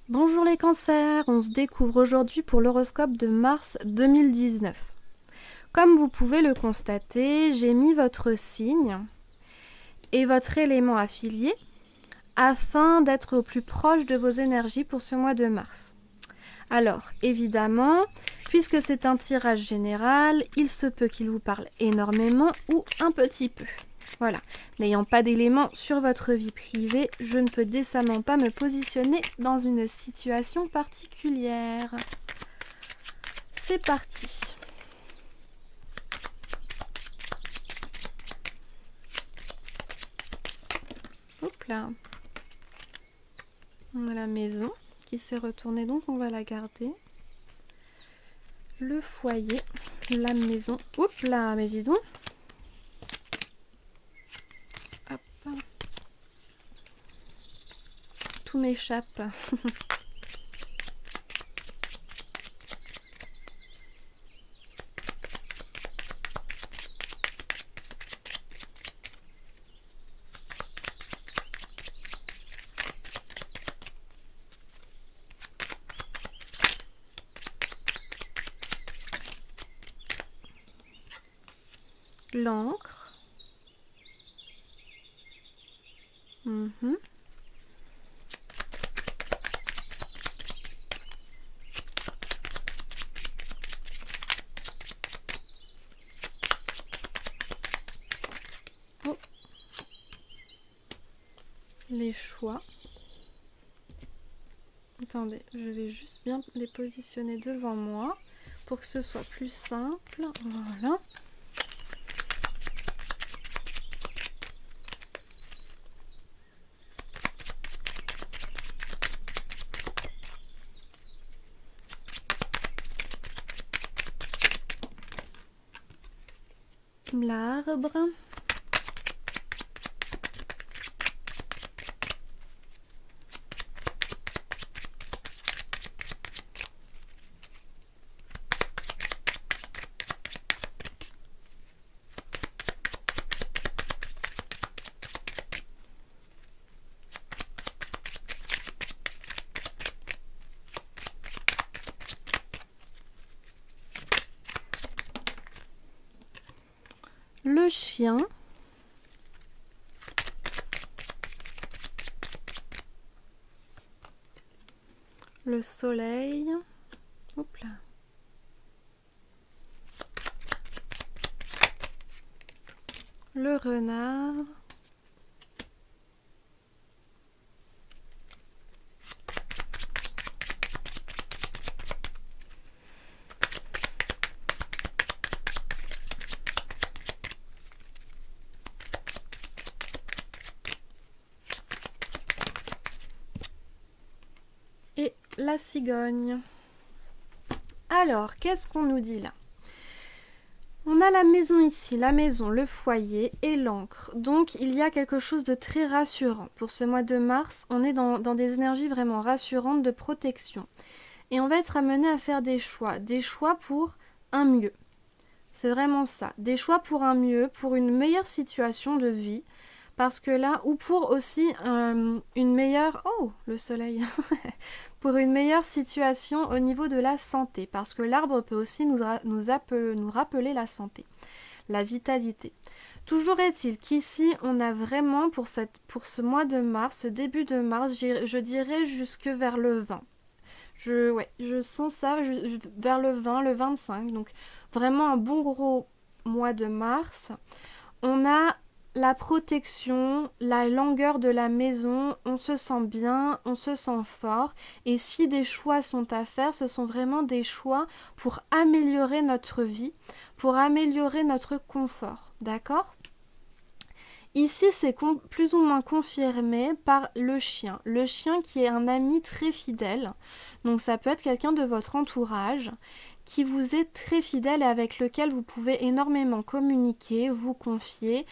Bonjour les cancers, on se découvre aujourd'hui pour l'horoscope de mars 2019. Comme vous pouvez le constater, j'ai mis votre signe et votre élément affilié afin d'être au plus proche de vos énergies pour ce mois de mars. Alors, évidemment, puisque c'est un tirage général, il se peut qu'il vous parle énormément ou un petit peu. Voilà, n'ayant pas d'éléments sur votre vie privée, je ne peux décemment pas me positionner dans une situation particulière. C'est parti. Hop là. On a la maison qui s'est retournée, donc on va la garder. Le foyer, la maison. Hop là, mais dis donc. Hop. Tout m'échappe. L'encre. Oh. Les choix. Attendez, je vais juste bien les positionner devant moi pour que ce soit plus simple. Voilà. L'arbre. Le chien. Le soleil. Hop là. Le renard. Et la cigogne. Alors, qu'est-ce qu'on nous dit là? On a la maison ici, la maison, le foyer et l'encre. Donc, il y a quelque chose de très rassurant. Pour ce mois de mars, on est dans des énergies vraiment rassurantes de protection. Et on va être amené à faire des choix pour un mieux. C'est vraiment ça, des choix pour un mieux, pour une meilleure situation de vie. Parce que là, ou pour aussi une meilleure... Oh, le soleil pour une meilleure situation au niveau de la santé. Parce que l'arbre peut aussi nous rappeler la santé, la vitalité. Toujours est-il qu'ici, on a vraiment, pour ce mois de mars, ce début de mars, je dirais jusque vers le 20. Je sens ça vers le 20, le 25. Donc, vraiment un bon gros mois de mars. On a la protection, la longueur de la maison, on se sent bien, on se sent fort. Et si des choix sont à faire, ce sont vraiment des choix pour améliorer notre vie, pour améliorer notre confort. D'accord ? Ici, c'est plus ou moins confirmé par le chien. Le chien qui est un ami très fidèle. Donc ça peut être quelqu'un de votre entourage qui vous est très fidèle et avec lequel vous pouvez énormément communiquer, vous confier,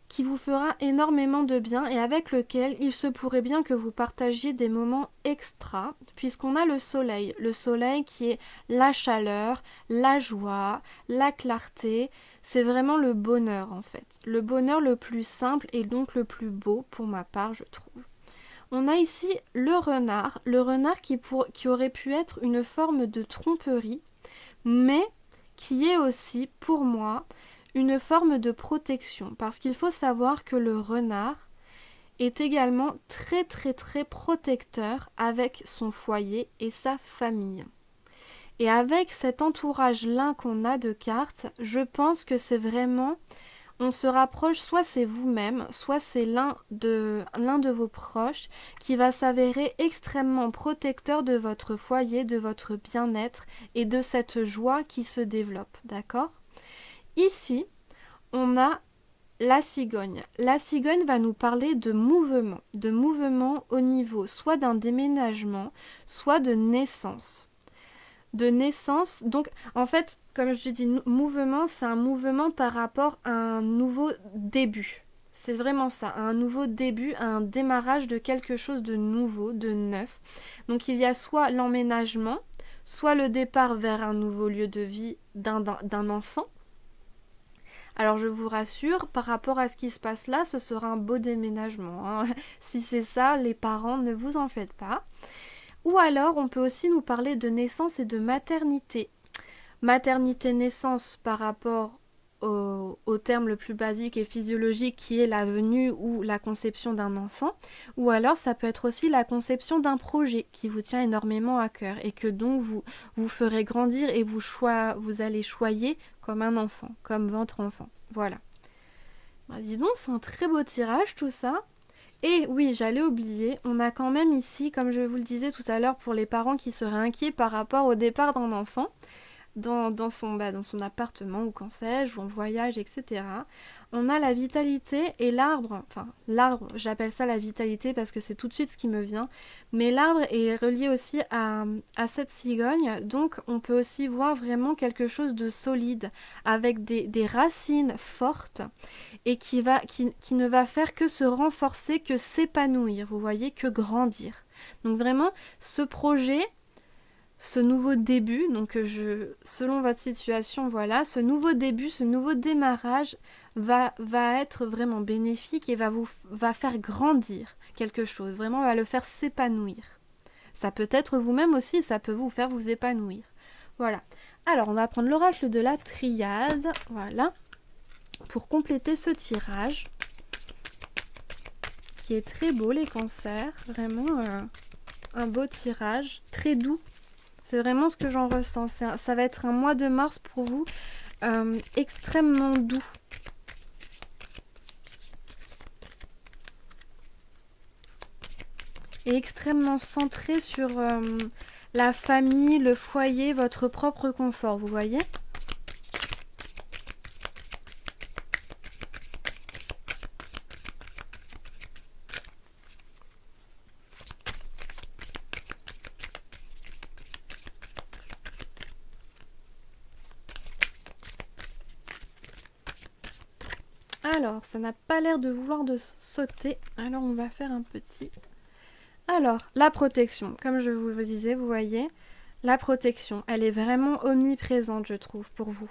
qui vous fera énormément de bien et avec lequel il se pourrait bien que vous partagiez des moments extra, puisqu'on a le soleil qui est la chaleur, la joie, la clarté, c'est vraiment le bonheur en fait, le bonheur le plus simple et donc le plus beau pour ma part je trouve. On a ici le renard qui aurait pu être une forme de tromperie, mais qui est aussi, pour moi, une forme de protection. Parce qu'il faut savoir que le renard est également très très très protecteur avec son foyer et sa famille. Et avec cet entourage-là qu'on a de cartes, je pense que c'est vraiment, on se rapproche, soit c'est vous-même, soit c'est l'un de vos proches qui va s'avérer extrêmement protecteur de votre foyer, de votre bien-être et de cette joie qui se développe, d'accord? Ici, on a la cigogne. La cigogne va nous parler de mouvement au niveau soit d'un déménagement, soit de naissance. De naissance, donc en fait, comme je dis, mouvement, c'est un mouvement par rapport à un nouveau début. C'est vraiment ça, un nouveau début, un démarrage de quelque chose de nouveau, de neuf. Donc il y a soit l'emménagement, soit le départ vers un nouveau lieu de vie d'un enfant. Alors je vous rassure, par rapport à ce qui se passe là, ce sera un beau déménagement, hein. Si c'est ça, les parents, ne vous en faites pas. Ou alors, on peut aussi nous parler de naissance et de maternité. Maternité-naissance par rapport au terme le plus basique et physiologique qui est la venue ou la conception d'un enfant. Ou alors, ça peut être aussi la conception d'un projet qui vous tient énormément à cœur et que donc vous ferez grandir et vous allez choyer comme un enfant, comme votre enfant. Voilà. Bah, dis donc, c'est un très beau tirage tout ça. Et oui, j'allais oublier, on a quand même ici, comme je vous le disais tout à l'heure, pour les parents qui seraient inquiets par rapport au départ d'un enfant, dans son appartement ou qu'en sais-je, ou en voyage, etc. On a la vitalité et l'arbre, enfin l'arbre, j'appelle ça la vitalité parce que c'est tout de suite ce qui me vient, mais l'arbre est relié aussi à cette cigogne, donc on peut aussi voir vraiment quelque chose de solide, avec des racines fortes, et qui ne va faire que se renforcer, que s'épanouir, vous voyez, que grandir. Donc vraiment, ce projet, ce nouveau début, donc selon votre situation, voilà, ce nouveau début, ce nouveau démarrage va être vraiment bénéfique et va faire grandir quelque chose, vraiment va le faire s'épanouir. Ça peut être vous-même aussi, ça peut vous faire vous épanouir. Voilà. Alors, on va prendre l'oracle de la triade, voilà, pour compléter ce tirage, qui est très beau, les cancers, vraiment un beau tirage, très doux. C'est vraiment ce que j'en ressens. Ça va être un mois de mars pour vous extrêmement doux. Et extrêmement centré sur la famille, le foyer, votre propre confort, vous voyez ? Alors, ça n'a pas l'air de vouloir de sauter. Alors, on va faire un petit... Alors, la protection. Comme je vous le disais, vous voyez, la protection, elle est vraiment omniprésente, je trouve, pour vous.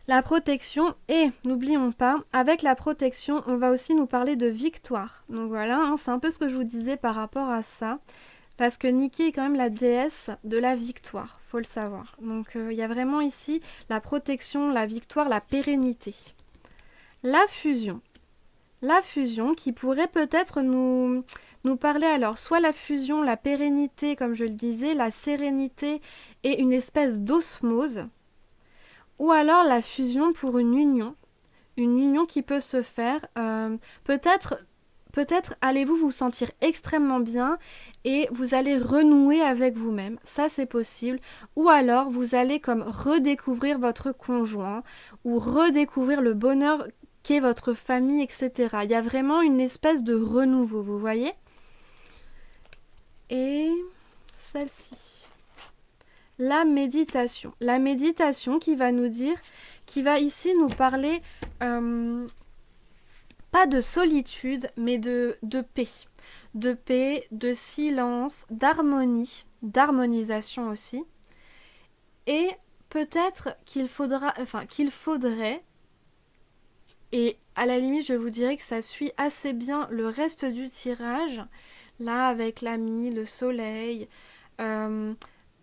La protection, et n'oublions pas, avec la protection, on va aussi nous parler de victoire. Donc voilà, hein, c'est un peu ce que je vous disais par rapport à ça. Parce que Niki est quand même la déesse de la victoire, faut le savoir. Donc il y a vraiment ici la protection, la victoire, la pérennité. La fusion. La fusion qui pourrait peut-être nous parler alors, soit la fusion, la pérennité, comme je le disais, la sérénité et une espèce d'osmose, ou alors la fusion pour une union qui peut se faire, peut-être allez-vous vous sentir extrêmement bien et vous allez renouer avec vous-même, ça c'est possible, ou alors vous allez comme redécouvrir votre conjoint ou redécouvrir le bonheur qu'est votre famille, etc. Il y a vraiment une espèce de renouveau, vous voyez ? Et celle-ci, la méditation. La méditation qui va nous dire, qui va ici nous parler, pas de solitude, mais de paix. De paix, de silence, d'harmonie, d'harmonisation aussi. Et peut-être qu'il faudrait, et à la limite, je vous dirais que ça suit assez bien le reste du tirage. Là, avec l'ami, le soleil.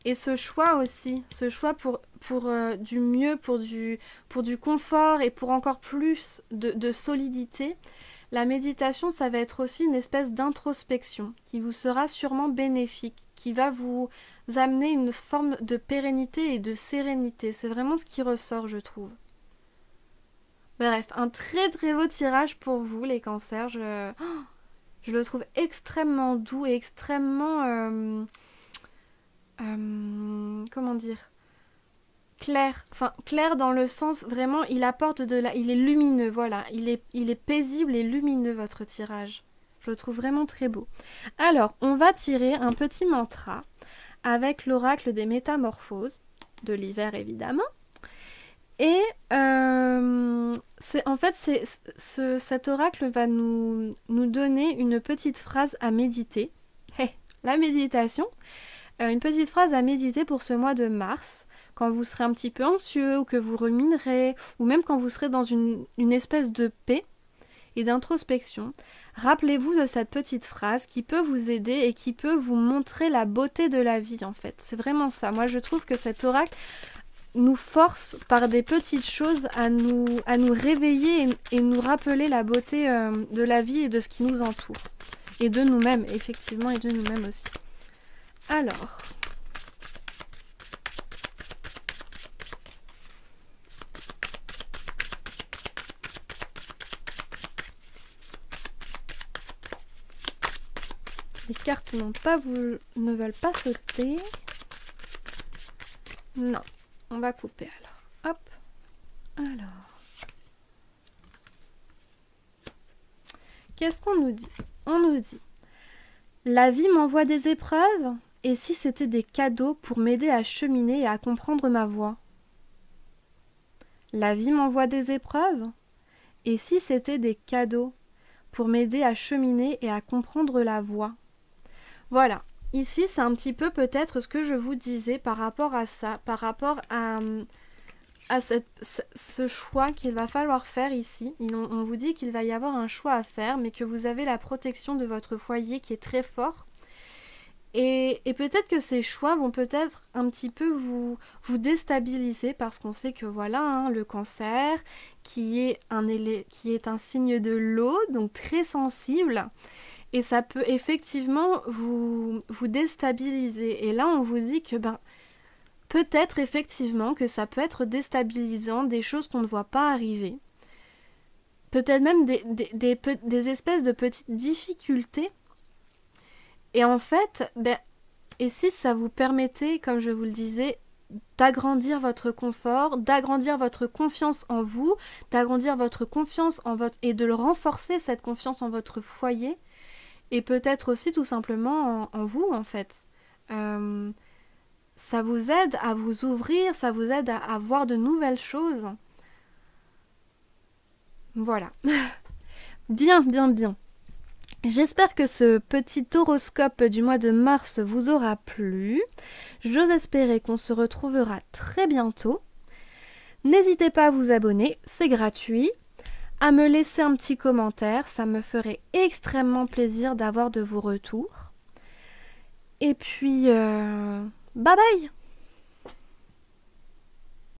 Et ce choix aussi, ce choix pour du mieux, pour du confort et pour encore plus de solidité. La méditation, ça va être aussi une espèce d'introspection qui vous sera sûrement bénéfique, qui va vous amener une forme de pérennité et de sérénité. C'est vraiment ce qui ressort, je trouve. Bref, un très très beau tirage pour vous, les cancers. Je le trouve extrêmement doux et extrêmement... comment dire, clair. Enfin, clair dans le sens, vraiment, il apporte de la... Il est lumineux, voilà. Il est paisible et lumineux, votre tirage. Je le trouve vraiment très beau. Alors, on va tirer un petit mantra avec l'oracle des métamorphoses, de l'hiver évidemment. Et cet oracle va nous donner une petite phrase à méditer. Hey, la méditation. Une petite phrase à méditer pour ce mois de mars, quand vous serez un petit peu anxieux ou que vous ruminerez, ou même quand vous serez dans une espèce de paix et d'introspection. Rappelez-vous de cette petite phrase qui peut vous aider et qui peut vous montrer la beauté de la vie en fait. C'est vraiment ça. Moi je trouve que cet oracle nous force par des petites choses à nous réveiller et nous rappeler la beauté de la vie et de ce qui nous entoure. Et de nous-mêmes, effectivement, et de nous-mêmes aussi. Alors, les cartes ne veulent pas sauter. Non, on va couper alors. Hop. Alors, qu'est-ce qu'on nous dit? On nous dit, la vie m'envoie des épreuves. Et si c'était des cadeaux pour m'aider à cheminer et à comprendre ma voie? La vie m'envoie des épreuves? Et si c'était des cadeaux pour m'aider à cheminer et à comprendre la voie? Voilà, ici c'est un petit peu peut-être ce que je vous disais par rapport à ça, par rapport à ce choix qu'il va falloir faire ici. On vous dit qu'il va y avoir un choix à faire, mais que vous avez la protection de votre foyer qui est très fort. Et peut-être que ces choix vont peut-être un petit peu vous déstabiliser parce qu'on sait que voilà, hein, le cancer qui est un signe de l'eau, donc très sensible, et ça peut effectivement vous déstabiliser. Et là, on vous dit que peut-être effectivement que ça peut être déstabilisant, des choses qu'on ne voit pas arriver. Peut-être même des espèces de petites difficultés. Et en fait, et si ça vous permettait, comme je vous le disais, d'agrandir votre confort, d'agrandir votre confiance en vous, d'agrandir votre confiance en votre... et de le renforcer, cette confiance en votre foyer, et peut-être aussi tout simplement en vous, en fait. Ça vous aide à vous ouvrir, ça vous aide à voir de nouvelles choses. Voilà. Bien, bien, bien. J'espère que ce petit horoscope du mois de mars vous aura plu. J'ose espérer qu'on se retrouvera très bientôt. N'hésitez pas à vous abonner, c'est gratuit. À me laisser un petit commentaire, ça me ferait extrêmement plaisir d'avoir de vos retours. Et puis, bye bye!